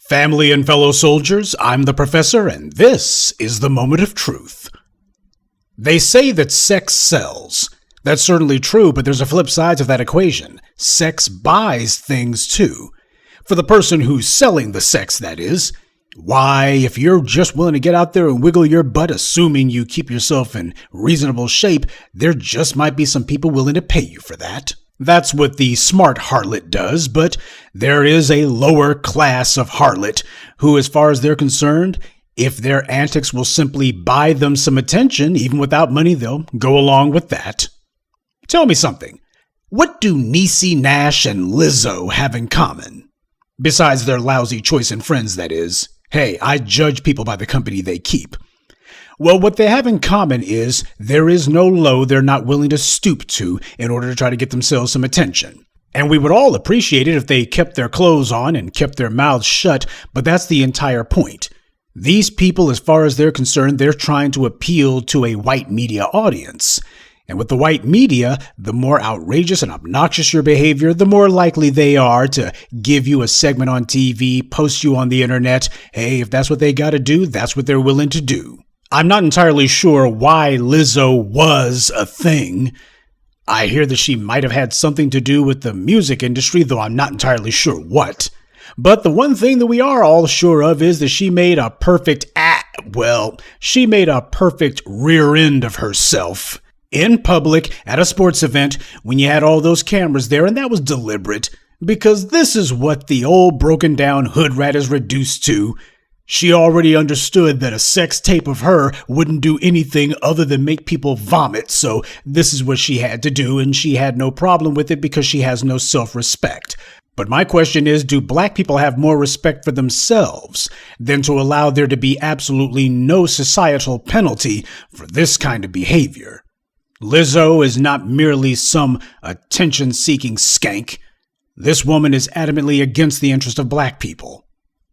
Family and fellow soldiers, I'm the professor, and this is the moment of truth. They say that sex sells. That's certainly true, but there's a flip side to that equation. Sex buys things too. For the person who's selling the sex, that is. Why, if you're just willing to get out there and wiggle your butt, assuming you keep yourself in reasonable shape, there just might be some people willing to pay you for that. That's what the smart harlot does, but there is a lower class of harlot who, as far as they're concerned, if their antics will simply buy them some attention, even without money, they'll go along with that. Tell me something. What do Niecy Nash and Lizzo have in common? Besides their lousy choice in friends, that is. Hey, I judge people by the company they keep. Well, what they have in common is there is no low they're not willing to stoop to in order to try to get themselves some attention. And we would all appreciate it if they kept their clothes on and kept their mouths shut, but that's the entire point. These people, as far as they're concerned, they're trying to appeal to a white media audience. And with the white media, the more outrageous and obnoxious your behavior, the more likely they are to give you a segment on TV, post you on the internet. Hey, if that's what they got to do, that's what they're willing to do. I'm not entirely sure why Lizzo was a thing. I hear that she might have had something to do with the music industry, though I'm not entirely sure what. But the one thing that we are all sure of is that she made a perfect rear end of herself in public at a sports event when you had all those cameras there, and that was deliberate, because this is what the old broken down hood rat is reduced to. She already understood that a sex tape of her wouldn't do anything other than make people vomit, so this is what she had to do, and she had no problem with it because she has no self-respect. But my question is, do black people have more respect for themselves than to allow there to be absolutely no societal penalty for this kind of behavior? Lizzo is not merely some attention-seeking skank. This woman is adamantly against the interest of black people.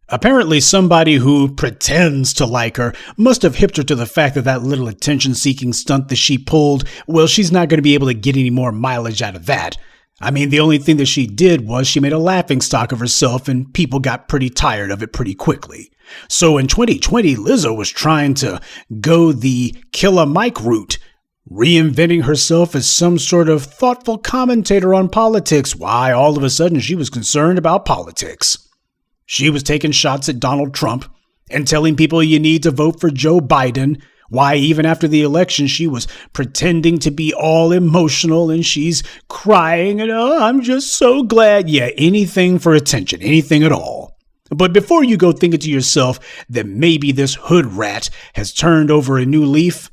Apparently somebody who pretends to like her must have hipped her to the fact that that little attention-seeking stunt that she pulled, well, she's not going to be able to get any more mileage out of that. I mean, the only thing that she did was she made a laughingstock of herself, and people got pretty tired of it pretty quickly. So in 2020, Lizzo was trying to go the Killer Mike route, reinventing herself as some sort of thoughtful commentator on politics. Why, all of a sudden, she was concerned about politics. She was taking shots at Donald Trump and telling people you need to vote for Joe Biden. Why, even after the election, she was pretending to be all emotional and she's crying and, oh, I'm just so glad. Yeah, anything for attention, anything at all. But before you go thinking to yourself that maybe this hood rat has turned over a new leaf,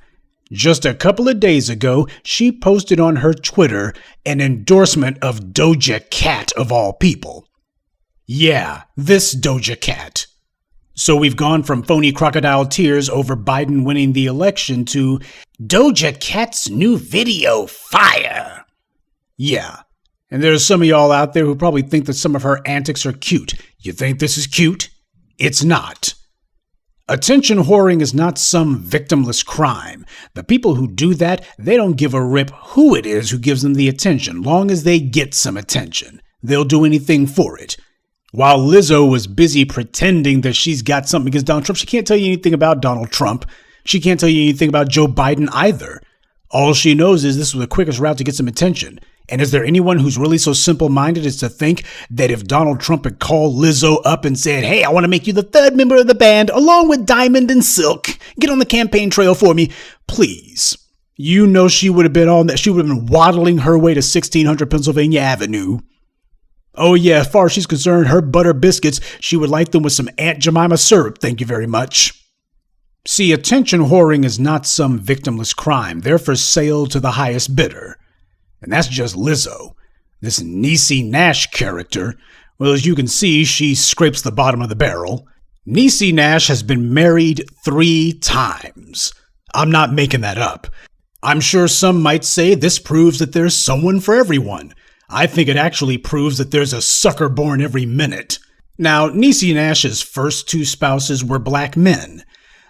just a couple of days ago, she posted on her Twitter an endorsement of Doja Cat of all people. Yeah, this Doja Cat. So we've gone from phony crocodile tears over Biden winning the election to Doja Cat's new video fire. Yeah, and there's some of y'all out there who probably think that some of her antics are cute. You think this is cute? It's not. Attention whoring is not some victimless crime. The people who do that, they don't give a rip who it is who gives them the attention, long as they get some attention. They'll do anything for it. While Lizzo was busy pretending that she's got something against Donald Trump, she can't tell you anything about Donald Trump. She can't tell you anything about Joe Biden either. All she knows is this was the quickest route to get some attention. And is there anyone who's really so simple-minded as to think that if Donald Trump had called Lizzo up and said, hey, I want to make you the third member of the band, along with Diamond and Silk, get on the campaign trail for me, please. You know she would have been on that. She would have been waddling her way to 1600 Pennsylvania Avenue. Oh yeah, as far as she's concerned, her butter biscuits, she would like them with some Aunt Jemima syrup, thank you very much. See, attention whoring is not some victimless crime. They're for sale to the highest bidder. And that's just Lizzo. This Niecy Nash character, well, as you can see, she scrapes the bottom of the barrel. Niecy Nash has been married 3 times. I'm not making that up. I'm sure some might say this proves that there's someone for everyone. I think it actually proves that there's a sucker born every minute. Now, Niecy Nash's first 2 spouses were black men.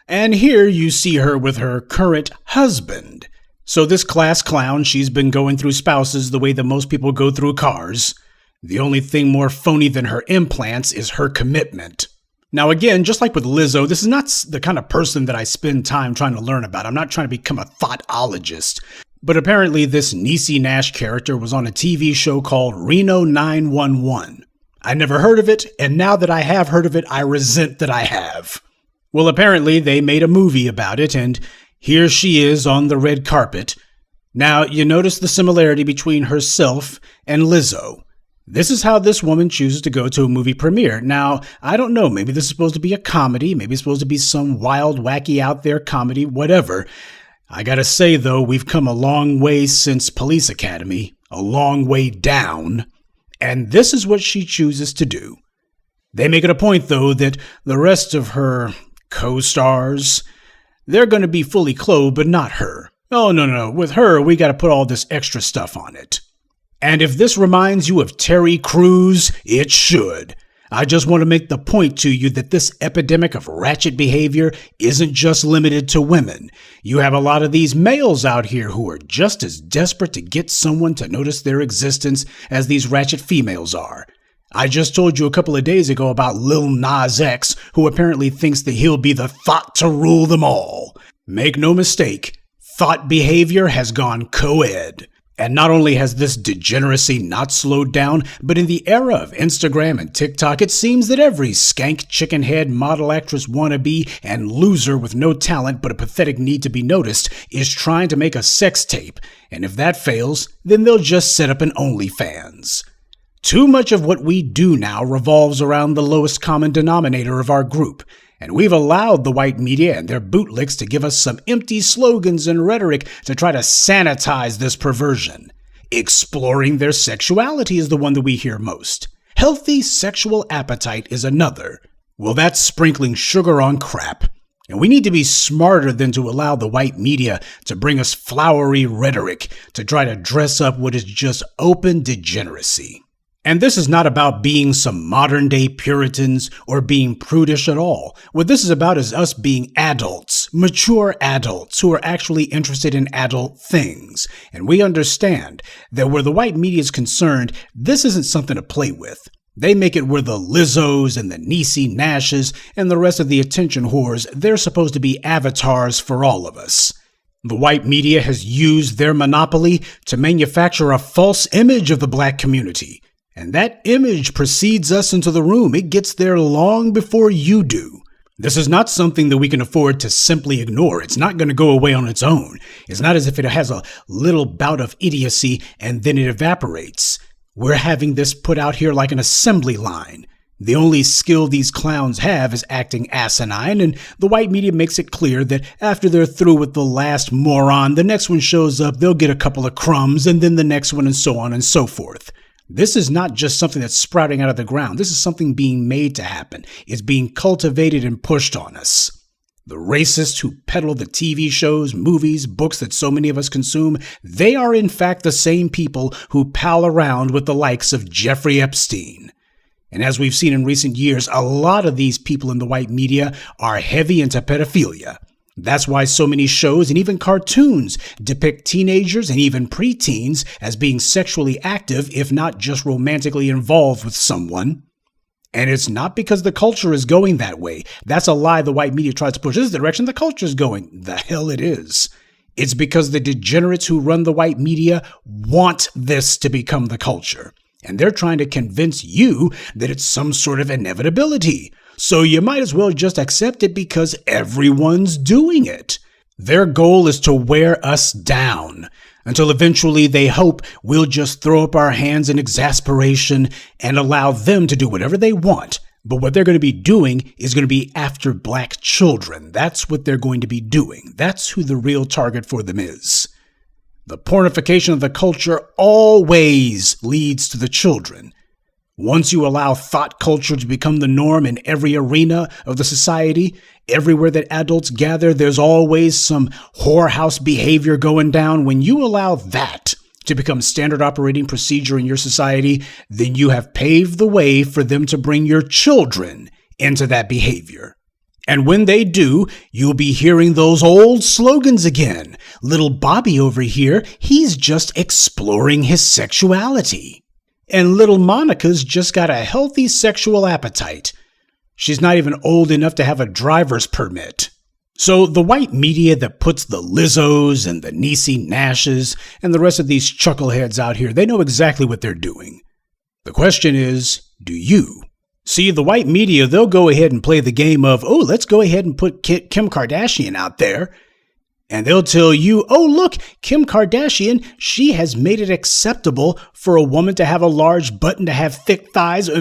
And here you see her with her current husband. So this class clown, she's been going through spouses the way that most people go through cars. The only thing more phony than her implants is her commitment. Now again, just like with Lizzo, this is not the kind of person that I spend time trying to learn about. I'm not trying to become a thoughtologist. But apparently this Niecy Nash character was on a TV show called Reno 911. I never heard of it, and now that I have heard of it, I resent that I have. Well, apparently they made a movie about it, and here she is on the red carpet. Now, you notice the similarity between herself and Lizzo. This is how this woman chooses to go to a movie premiere. Now, I don't know, maybe this is supposed to be a comedy, maybe it's supposed to be some wild, wacky, out there comedy, whatever. I gotta say, though, we've come a long way since Police Academy, a long way down, and this is what she chooses to do. They make it a point, though, that the rest of her co-stars, they're going to be fully clothed, but not her. Oh, no. With her, we got to put all this extra stuff on it. And if this reminds you of Terry Crews, it should. I just want to make the point to you that this epidemic of ratchet behavior isn't just limited to women. You have a lot of these males out here who are just as desperate to get someone to notice their existence as these ratchet females are. I just told you a couple of days ago about Lil Nas X, who apparently thinks that he'll be the thought to rule them all. Make no mistake, thought behavior has gone co-ed. And not only has this degeneracy not slowed down, but in the era of Instagram and TikTok, it seems that every skank, chickenhead, model actress wannabe, and loser with no talent but a pathetic need to be noticed is trying to make a sex tape. And if that fails, then they'll just set up an OnlyFans. Too much of what we do now revolves around the lowest common denominator of our group, and we've allowed the white media and their bootlicks to give us some empty slogans and rhetoric to try to sanitize this perversion. Exploring their sexuality is the one that we hear most. Healthy sexual appetite is another. Well, that's sprinkling sugar on crap. And we need to be smarter than to allow the white media to bring us flowery rhetoric to try to dress up what is just open degeneracy. And this is not about being some modern-day Puritans or being prudish at all. What this is about is us being adults, mature adults who are actually interested in adult things. And we understand that where the white media is concerned, this isn't something to play with. They make it where the Lizzos and the Niecy Nashes and the rest of the attention whores, they're supposed to be avatars for all of us. The white media has used their monopoly to manufacture a false image of the black community. And that image precedes us into the room. It gets there long before you do. This is not something that we can afford to simply ignore. It's not going to go away on its own. It's not as if it has a little bout of idiocy and then it evaporates. We're having this put out here like an assembly line. The only skill these clowns have is acting asinine, and the white media makes it clear that after they're through with the last moron, the next one shows up, they'll get a couple of crumbs, and then the next one, and so on and so forth. This is not just something that's sprouting out of the ground. This is something being made to happen. It's being cultivated and pushed on us. The racists who peddle the TV shows, movies, books that so many of us consume, they are in fact the same people who pal around with the likes of Jeffrey Epstein. And as we've seen in recent years, a lot of these people in the white media are heavy into pedophilia. That's why so many shows and even cartoons depict teenagers and even preteens as being sexually active, if not just romantically involved with someone. And it's not because the culture is going that way. That's a lie the white media tries to push. This is the direction the culture is going. The hell it is. It's because the degenerates who run the white media want this to become the culture. And they're trying to convince you that it's some sort of inevitability. So you might as well just accept it because everyone's doing it. Their goal is to wear us down until eventually they hope we'll just throw up our hands in exasperation and allow them to do whatever they want. But what they're going to be doing is going to be after black children. That's what they're going to be doing. That's who the real target for them is. The pornification of the culture always leads to the children. Once you allow thought culture to become the norm in every arena of the society, everywhere that adults gather, there's always some whorehouse behavior going down. When you allow that to become standard operating procedure in your society, then you have paved the way for them to bring your children into that behavior. And when they do, you'll be hearing those old slogans again. Little Bobby over here, he's just exploring his sexuality. And little Monica's just got a healthy sexual appetite. She's not even old enough to have a driver's permit. So the white media that puts the Lizzos and the Niecy Nashes and the rest of these chuckleheads out here, they know exactly what they're doing. The question is, do you? See, the white media, they'll go ahead and play the game of, oh, let's go ahead and put Kim Kardashian out there. And they'll tell you, oh, look, Kim Kardashian, she has made it acceptable for a woman to have a large butt and to have thick thighs.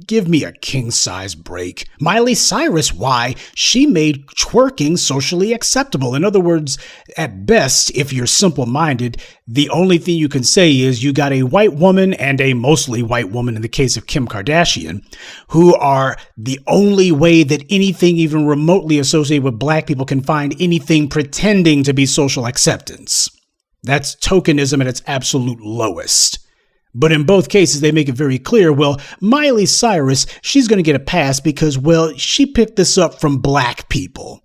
Give me a king-size break. Miley Cyrus, why? She made twerking socially acceptable. In other words, at best, if you're simple-minded, the only thing you can say is you got a white woman and a mostly white woman in the case of Kim Kardashian, who are the only way that anything even remotely associated with black people can find anything pretending to be social acceptance. That's tokenism at its absolute lowest. But in both cases, they make it very clear, well, Miley Cyrus, she's going to get a pass because, well, she picked this up from black people.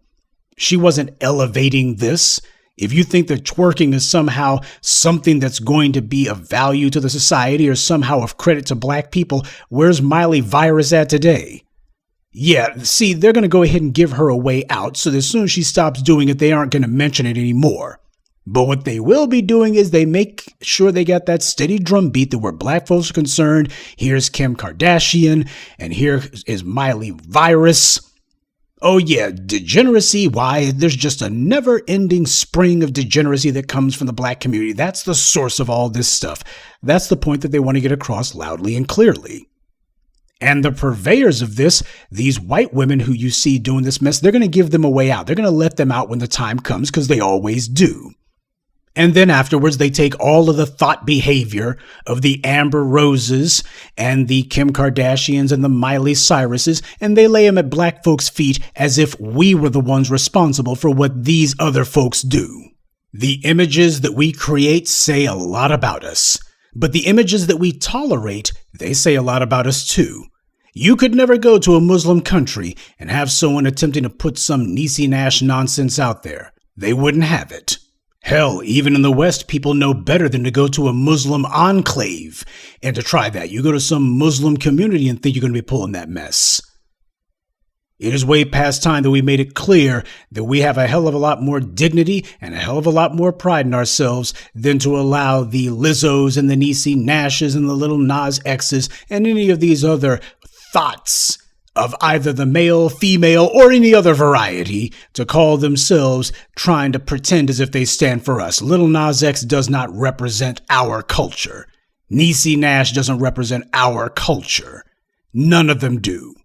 She wasn't elevating this. If you think that twerking is somehow something that's going to be of value to the society or somehow of credit to black people, where's Miley Virus at today? Yeah, see, they're going to go ahead and give her a way out, so that as soon as she stops doing it, they aren't going to mention it anymore. But what they will be doing is they make sure they got that steady drum beat that where black folks are concerned, here's Kim Kardashian, and here is Miley Virus. Oh yeah, degeneracy, why? There's just a never-ending spring of degeneracy that comes from the black community. That's the source of all this stuff. That's the point that they want to get across loudly and clearly. And the purveyors of this, these white women who you see doing this mess, they're going to give them a way out. They're going to let them out when the time comes because they always do. And then afterwards, they take all of the thought behavior of the Amber Roses and the Kim Kardashians and the Miley Cyruses, and they lay them at black folks' feet as if we were the ones responsible for what these other folks do. The images that we create say a lot about us, but the images that we tolerate, they say a lot about us too. You could never go to a Muslim country and have someone attempting to put some Niecy Nash nonsense out there. They wouldn't have it. Hell, even in the West, people know better than to go to a Muslim enclave and to try that. You go to some Muslim community and think you're going to be pulling that mess. It is way past time that we made it clear that we have a hell of a lot more dignity and a hell of a lot more pride in ourselves than to allow the Lizzos and the Niecy Nashes and the little Nas X's and any of these other Thots of either the male, female, or any other variety to call themselves trying to pretend as if they stand for us. Little Nas X does not represent our culture. Niecy Nash doesn't represent our culture. None of them do.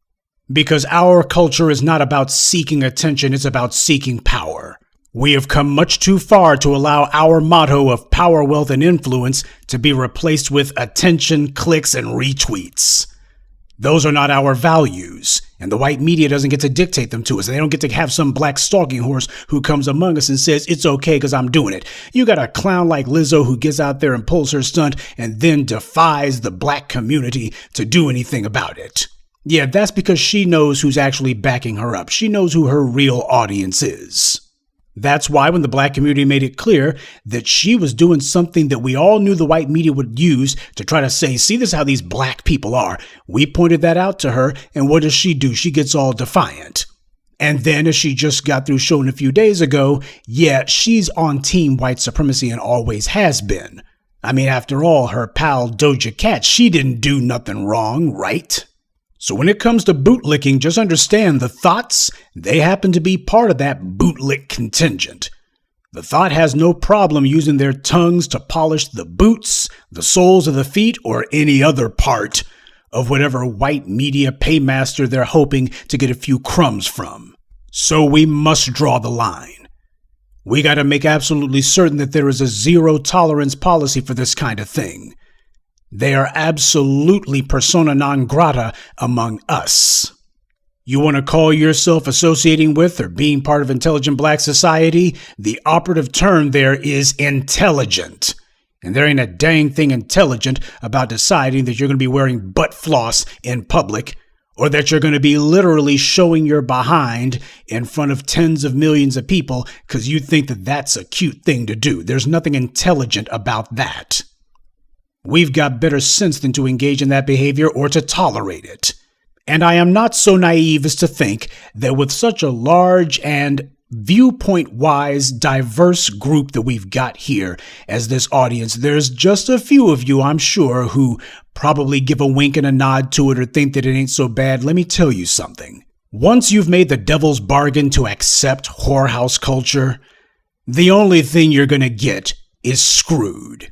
Because our culture is not about seeking attention, it's about seeking power. We have come much too far to allow our motto of power, wealth, and influence to be replaced with attention, clicks, and retweets. Those are not our values, and the white media doesn't get to dictate them to us. They don't get to have some black stalking horse who comes among us and says, it's okay because I'm doing it. You got a clown like Lizzo who gets out there and pulls her stunt and then defies the black community to do anything about it. Yeah, that's because she knows who's actually backing her up. She knows who her real audience is. That's why when the black community made it clear that she was doing something that we all knew the white media would use to try to say, see, this is how these black people are. We pointed that out to her, and what does she do? She gets all defiant. And then, as she just got through showing a few days ago, yeah, she's on team white supremacy and always has been. I mean, after all, her pal Doja Cat, she didn't do nothing wrong, right? So when it comes to bootlicking, just understand the Thots, they happen to be part of that bootlick contingent. The Thought has no problem using their tongues to polish the boots, the soles of the feet, or any other part of whatever white media paymaster they're hoping to get a few crumbs from. So we must draw the line. We got to make absolutely certain that there is a zero tolerance policy for this kind of thing. They are absolutely persona non grata among us. You want to call yourself associating with or being part of intelligent black society? The operative term there is intelligent. And there ain't a dang thing intelligent about deciding that you're going to be wearing butt floss in public, or that you're going to be literally showing your behind in front of tens of millions of people because you think that that's a cute thing to do. There's nothing intelligent about that. We've got better sense than to engage in that behavior or to tolerate it. And I am not so naive as to think that with such a large and viewpoint-wise diverse group that we've got here as this audience, there's just a few of you, I'm sure, who probably give a wink and a nod to it or think that it ain't so bad. Let me tell you something. Once you've made the devil's bargain to accept whorehouse culture, the only thing you're gonna get is screwed.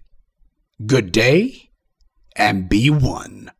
Good day, and be one.